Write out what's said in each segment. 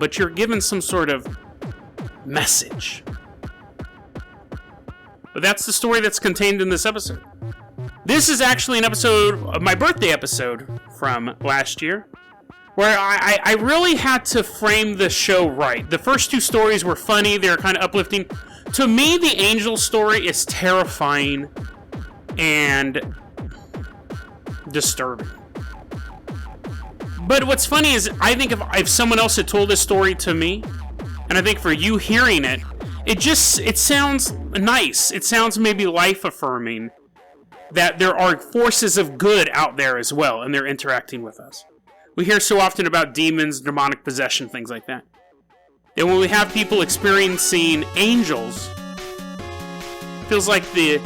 but you're given some sort of message. But that's the story that's contained in this episode. This is actually an episode of my birthday episode from last year, where I really had to frame the show right. The first two stories were funny, they were kind of uplifting. To me, the Angel story is terrifying and disturbing. But what's funny is, I think if someone else had told this story to me, and I think for you hearing it, it sounds nice. It sounds maybe life-affirming that there are forces of good out there as well, and they're interacting with us. We hear so often about demons, demonic possession, things like that. And when we have people experiencing angels, it feels like the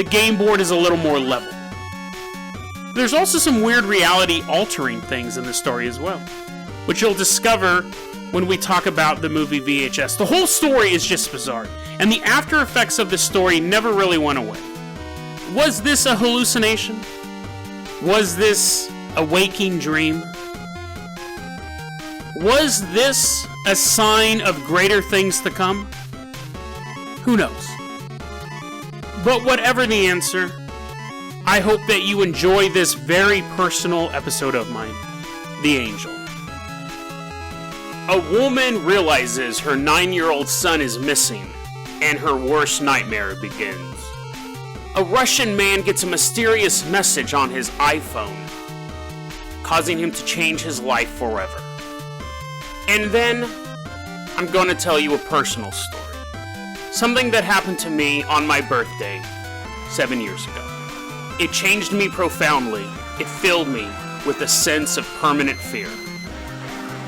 game board is a little more level. There's also some weird reality-altering things in the story as well, which you'll discover when we talk about the movie VHS. The whole story is just bizarre, and the after effects of the story never really went away. Was this a hallucination? Was this a waking dream? Was this a sign of greater things to come? Who knows? But whatever the answer, I hope that you enjoy this very personal episode of mine, The Angel. A woman realizes her 9-year-old son is missing, and her worst nightmare begins. A Russian man gets a mysterious message on his iPhone, causing him to change his life forever. And then, I'm going to tell you a personal story. Something that happened to me on my birthday 7 years ago. It changed me profoundly. It filled me with a sense of permanent fear.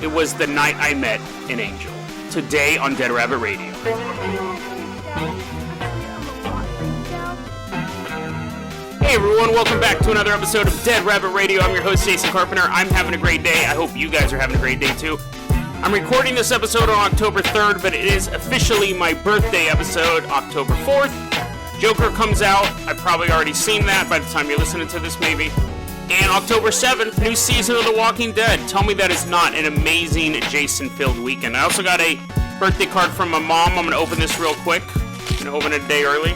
It was the night I met an angel. Today on Dead Rabbit Radio. Hey everyone, welcome back to another episode of Dead Rabbit Radio. I'm your host, Jason Carpenter. I'm having a great day. I hope you guys are having a great day too. I'm recording this episode on October 3rd, but it is officially my birthday episode, October 4th. Joker comes out. I've probably already seen that by the time you're listening to this, maybe. And October 7th, new season of The Walking Dead. Tell me that is not an amazing Jason-filled weekend. I also got a birthday card from my mom. I'm going to open this real quick. I'm going to open it a day early.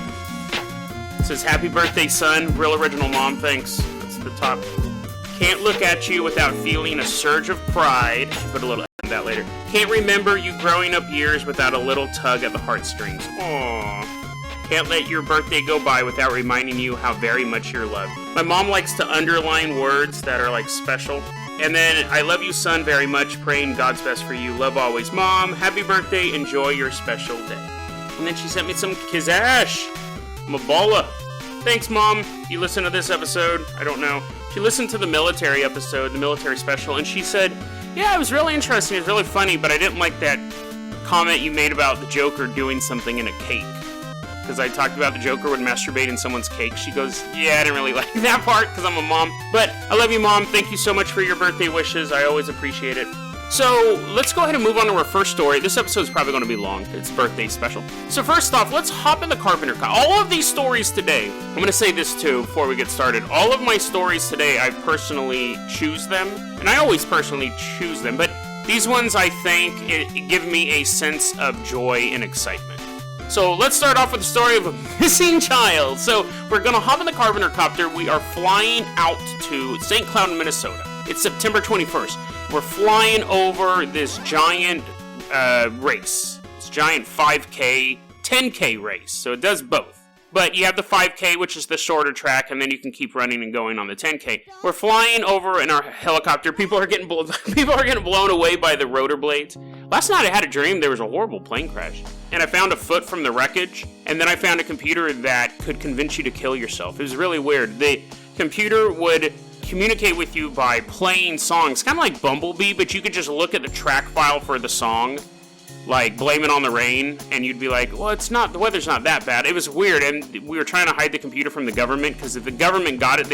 It says, "Happy birthday, son. Real original, Mom. Thanks." That's the top. "Can't look at you without feeling a surge of pride." Put a little on that later. "Can't remember you growing up years without a little tug at the heartstrings." Aww. "Can't let your birthday go by without reminding you how very much you're loved." My mom likes to underline words that are like special. And then, "I love you, son, very much. Praying God's best for you. Love always, Mom. Happy birthday. Enjoy your special day." And then she sent me some Kizash. Mabala. "Thanks, Mom. You listen to this episode." I don't know. She listened to the military episode, the military special, and she said, "Yeah, it was really interesting. It was really funny, but I didn't like that comment you made about the Joker doing something in a cake." Because I talked about the Joker would masturbate in someone's cake. She goes, "Yeah, I didn't really like that part because I'm a mom. But I love you, Mom. Thank you so much for your birthday wishes. I always appreciate it." So let's go ahead and move on to our first story. This episode is probably going to be long. It's birthday special. So first off, let's hop in the Carpenter car. All of these stories today, I'm going to say this too before we get started. All of my stories today, I personally choose them. And I always personally choose them. But these ones, I think, give me a sense of joy and excitement. So let's start off with the story of a missing child. So we're going to hop in the Carpenter copter. We are flying out to St. Cloud, Minnesota. It's September 21st. We're flying over this giant race. This giant 5K, 10K race. So it does both. But you have the 5K, which is the shorter track, and then you can keep running and going on the 10K. We're flying over in our helicopter. People are getting blown away by the rotor blades. Last night I had a dream there was a horrible plane crash. And I found a foot from the wreckage. And then I found a computer that could convince you to kill yourself. It was really weird. The computer would communicate with you by playing songs, kind of like Bumblebee, but you could just look at the track file for the song, like Blame It on the Rain, and you'd be like, well, the weather's not that bad. It was weird, and we were trying to hide the computer from the government, because if the government got it,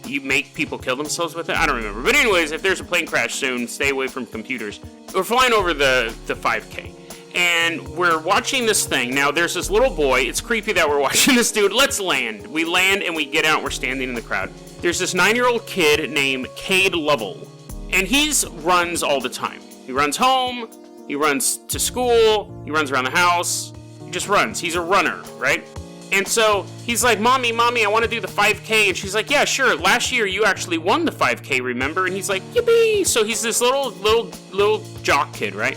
you make people kill themselves with it? I don't remember. But anyways, if there's a plane crash soon, stay away from computers. We're flying over the 5K. And we're watching this thing. Now, there's this little boy. It's creepy that we're watching this dude. Let's land. We land and we get out. We're standing in the crowd. There's this 9-year-old kid named Cade Lovell. And he's runs all the time. He runs home, he runs to school, he runs around the house. He just runs. He's a runner, right? And so he's like, Mommy, I want to do the 5K. And she's like, yeah, sure. Last year you actually won the 5K, remember? And he's like, yippee! So he's this little jock kid, right?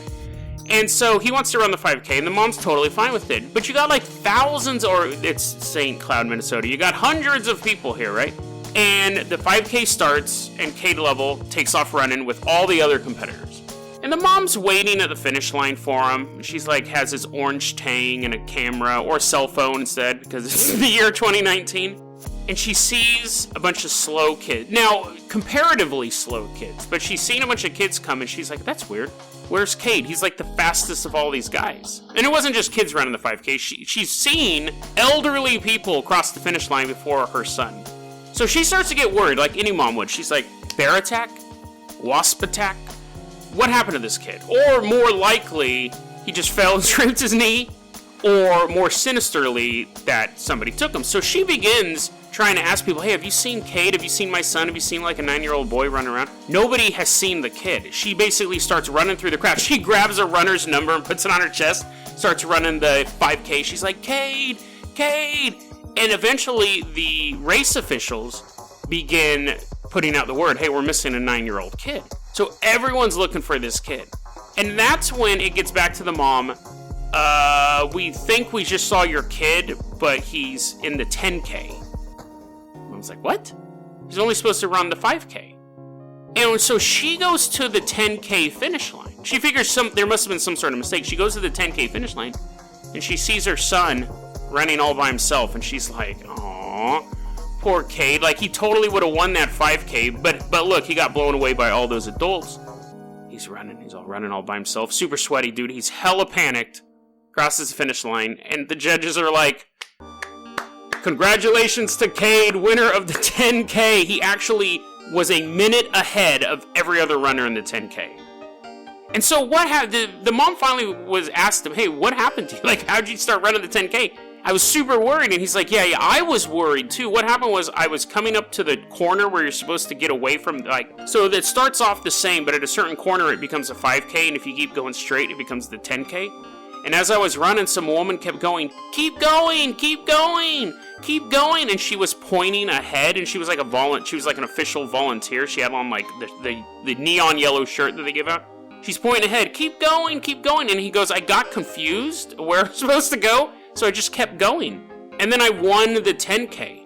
And so he wants to run the 5K, and the mom's totally fine with it. But you got like thousands, or it's St. Cloud, Minnesota. You got hundreds of people here, right? And the 5K starts, and Cade Lovell takes off running with all the other competitors. And the mom's waiting at the finish line for him. She's like, has his orange Tang and a camera, or a cell phone instead, because it's the year 2019. And she sees a bunch of slow kids. Now, comparatively slow kids, but she's seen a bunch of kids come, and she's like, that's weird. Where's Cade? He's like the fastest of all these guys. And it wasn't just kids running the 5K. She's seen elderly people cross the finish line before her son. So she starts to get worried, like any mom would. She's like, bear attack? Wasp attack? What happened to this kid? Or more likely, he just fell and scraped his knee. Or more sinisterly, that somebody took him. So she begins trying to ask people, hey, have you seen Cade? Have you seen my son? Have you seen like a 9-year-old boy running around? Nobody has seen the kid. She basically starts running through the crowd. She grabs a runner's number and puts it on her chest, starts running the 5K. She's like, Cade! And eventually the race officials begin putting out the word, hey, we're missing a 9-year-old kid. So everyone's looking for this kid. And that's when it gets back to the mom. We think we just saw your kid, but he's in the 10K. Mom's like, what? He's only supposed to run the 5K. And so she goes to the 10K finish line. She figures there must have been some sort of mistake. She goes to the 10K finish line, and she sees her son running all by himself, and she's like, aw, poor Cade. Like, he totally would have won that 5K, but look, he got blown away by all those adults. He's all running all by himself. Super sweaty, dude. He's hella panicked. Crosses the finish line, and the judges are like, congratulations to Cade, winner of the 10K. He actually was a minute ahead of every other runner in the 10K. And so what happened? The mom finally was asked him, hey, what happened to you? Like, how'd you start running the 10K? I was super worried. And he's like, yeah, I was worried too. What happened was I was coming up to the corner where you're supposed to get away from, so that starts off the same, but at a certain corner it becomes a 5K, and if you keep going straight, it becomes the 10K. And as I was running, some woman kept going, keep going, keep going, keep going. And she was pointing ahead, and she was like she was like an official volunteer. She had on like the neon yellow shirt that they give out. She's pointing ahead, keep going, keep going. And he goes, I got confused where I'm supposed to go, so I just kept going. And then I won the 10K.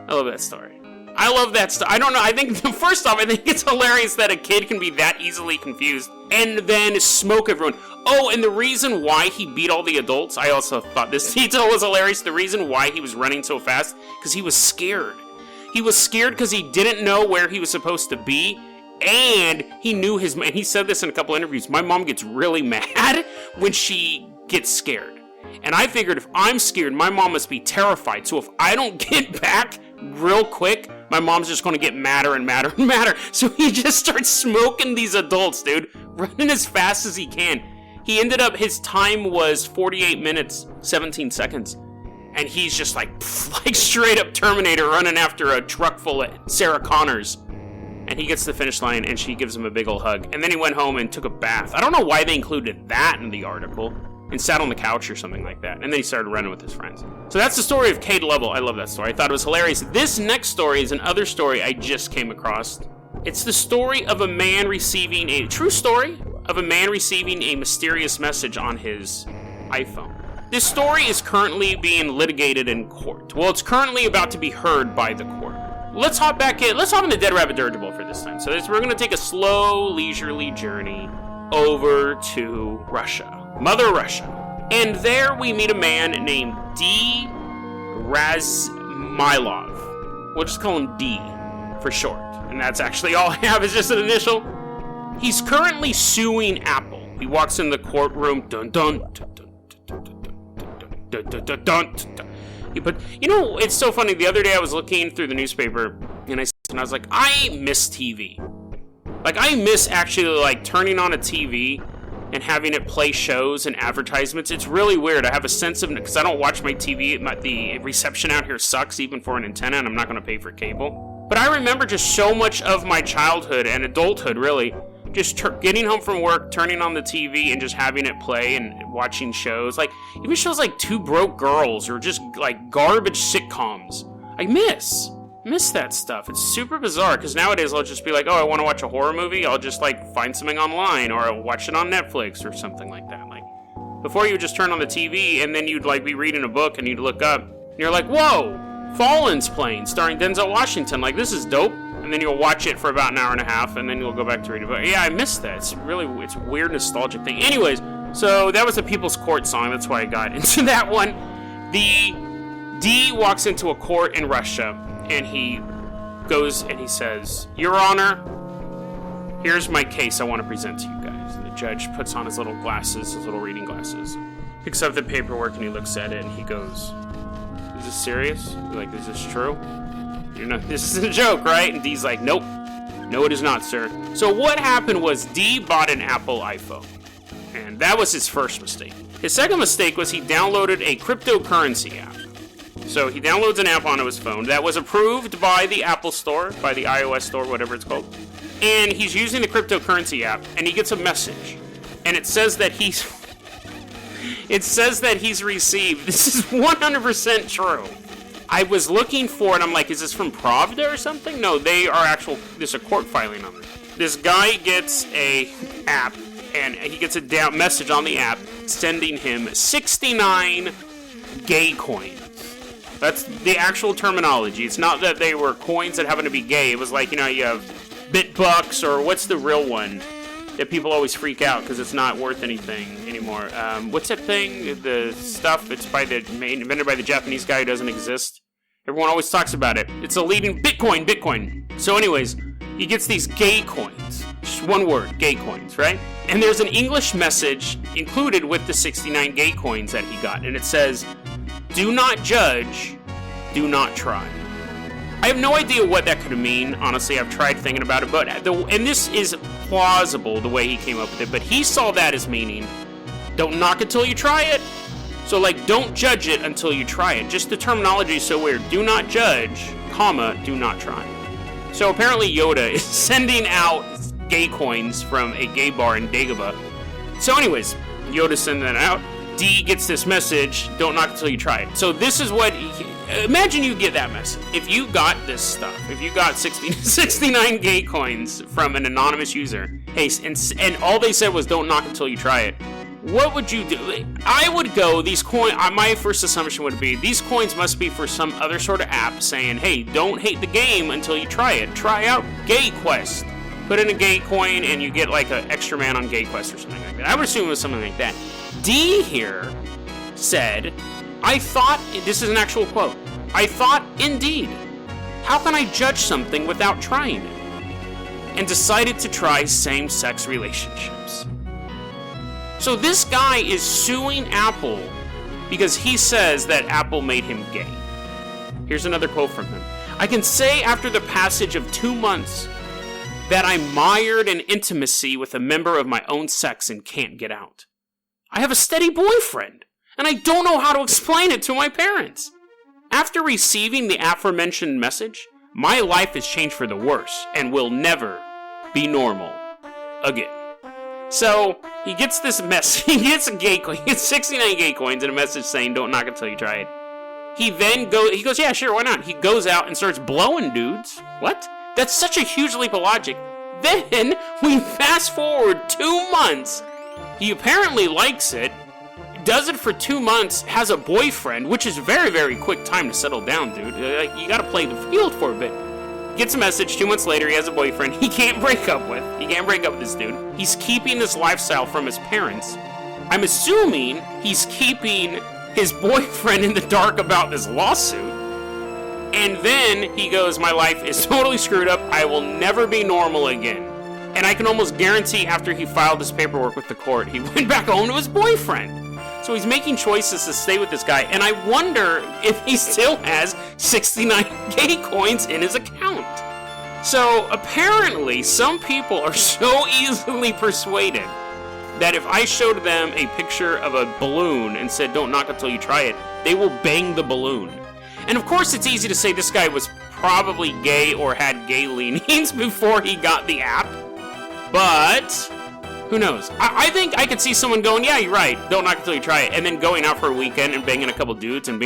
I love that story. I love that stuff. I don't know. I think, first off, I think it's hilarious that a kid can be that easily confused and then smoke everyone. Oh, and the reason why he beat all the adults, I also thought this detail was hilarious. The reason why he was running so fast, because he was scared. He was scared because he didn't know where he was supposed to be, and he knew and he said this in a couple interviews, my mom gets really mad when she gets scared. And I figured if I'm scared, my mom must be terrified. So if I don't get back real quick, my mom's just going to get madder and madder and madder. So he just starts smoking these adults, dude. Running as fast as he can. He ended up, his time was 48 minutes, 17 seconds. And he's just like straight up Terminator running after a truck full of Sarah Connors. And he gets to the finish line, and she gives him a big old hug. And then he went home and took a bath. I don't know why they included that in the article. And sat on the couch or something like that. And then he started running with his friends. So that's the story of Cade Lovell. I love that story. I thought it was hilarious. This next story is another story I just came across. It's the story of a man receiving a true story of a man receiving a mysterious message on his iPhone. This story is currently being litigated in court. Well, it's currently about to be heard by the court. Let's hop back in. Let's hop in the Dead Rabbit Dirigible for this time. So we're going to take a slow, leisurely journey over to Russia. Mother Russia. And there we meet a man named D. Razmylov. We'll just call him D for short. And that's actually all I have is just an initial. He's currently suing Apple. He walks in the courtroom. Dun dun dun dun dun dun dun dun dun. But you know, it's so funny. The other day I was looking through the newspaper and I was like, I miss TV. Like, I miss actually like turning on a TV and having it play shows and advertisements. It's really weird. I have a sense of, because I don't watch my TV, the reception out here sucks even for an antenna, and I'm not going to pay for cable. But I remember just so much of my childhood and adulthood, really, just getting home from work, turning on the TV, and just having it play and watching shows. Like, even shows like Two Broke Girls or just, like, garbage sitcoms. I miss that stuff. It's super bizarre, because nowadays I'll just be like, oh, I want to watch a horror movie. I'll just, like, find something online, or I'll watch it on Netflix or something like that. Like, before you would just turn on the TV, and then you'd, like, be reading a book, and you'd look up, and you're like, whoa, Fallen's playing, starring Denzel Washington. Like, this is dope. And then you'll watch it for about an hour and a half, and then you'll go back to read it. But yeah, I miss that. It's a weird nostalgic thing. Anyways, so that was the People's Court song. That's why I got into that one. The D walks into a court in Russia, and he goes and he says, Your Honor, here's my case I want to present to you guys. And the judge puts on his little reading glasses, picks up the paperwork, and he looks at it, and he goes, Is this serious? Like, is this true? This is a joke, right? And D's like, nope. No, it is not, sir. So what happened was D bought an Apple iPhone. And that was his first mistake. His second mistake was he downloaded a cryptocurrency app. So he downloads an app onto his phone that was approved by the Apple Store, by the iOS Store, whatever it's called. And he's using the cryptocurrency app, and he gets a message. And it says that he's received, this is 100% true. I was looking for it, I'm like, is this from Pravda or something? No, there's a court filing on it. This guy gets a app, and he gets a message on the app sending him 69 gay coins. That's the actual terminology. It's not that they were coins that happen to be gay. It was like, you have BitBucks, or what's the real one that people always freak out because it's not worth anything anymore? What's that thing? The stuff, it's invented by the Japanese guy who doesn't exist. Everyone always talks about it. It's a leading Bitcoin. So anyways, he gets these gay coins. Just one word, gay coins, right? And there's an English message included with the 69 gay coins that he got. And it says, do not judge, do not try. I have no idea what that could mean. Honestly, I've tried thinking about it. And this is plausible the way he came up with it. But he saw that as meaning, don't knock until you try it. So, like, don't judge it until you try it. Just the terminology is so weird. Do not judge, comma, do not try. So apparently Yoda is sending out gay coins from a gay bar in Dagobah. So anyways, Yoda's sending that out. D gets this message, don't knock until you try it. So this is what, imagine you get that message. If you got this stuff, if you got 69 gay coins from an anonymous user, hey, and all they said was don't knock until you try it, what would you do? I would go, these coins, my first assumption would be, these coins must be for some other sort of app saying, hey, don't hate the game until you try it. Try out Gay Quest. Put in a gay coin and you get like an extra man on Gay Quest or something like that. I would assume it was something like that. D here said, I thought, this is an actual quote, I thought, indeed, how can I judge something without trying it? And decided to try same-sex relationships. So this guy is suing Apple because he says that Apple made him gay. Here's another quote from him. I can say after the passage of 2 months that I'm mired in intimacy with a member of my own sex and can't get out. I have a steady boyfriend, and I don't know how to explain it to my parents. After receiving the aforementioned message, my life has changed for the worse and will never be normal again. So, he gets this message, he gets 69 gay coins and a message saying, don't knock until you try it. He goes, yeah, sure, why not? He goes out and starts blowing dudes. What? That's such a huge leap of logic. Then, we fast forward 2 months. He apparently likes it, does it for 2 months, has a boyfriend, which is very, very quick time to settle down, dude. You gotta play the field for a bit. Gets a message, 2 months later, he has a boyfriend he can't break up with. He can't break up with this dude. He's keeping this lifestyle from his parents. I'm assuming he's keeping his boyfriend in the dark about this lawsuit. And then he goes, my life is totally screwed up. I will never be normal again. And I can almost guarantee after he filed his paperwork with the court, he went back home to his boyfriend. So he's making choices to stay with this guy, and I wonder if he still has 69 gay coins in his account. So apparently, some people are so easily persuaded that if I showed them a picture of a balloon and said, don't knock until you try it, they will bang the balloon. And of course, it's easy to say this guy was probably gay or had gay leanings before he got the app. But who knows? I think I could see someone going, yeah, you're right, don't knock until you try it, and then going out for a weekend and banging a couple dudes and being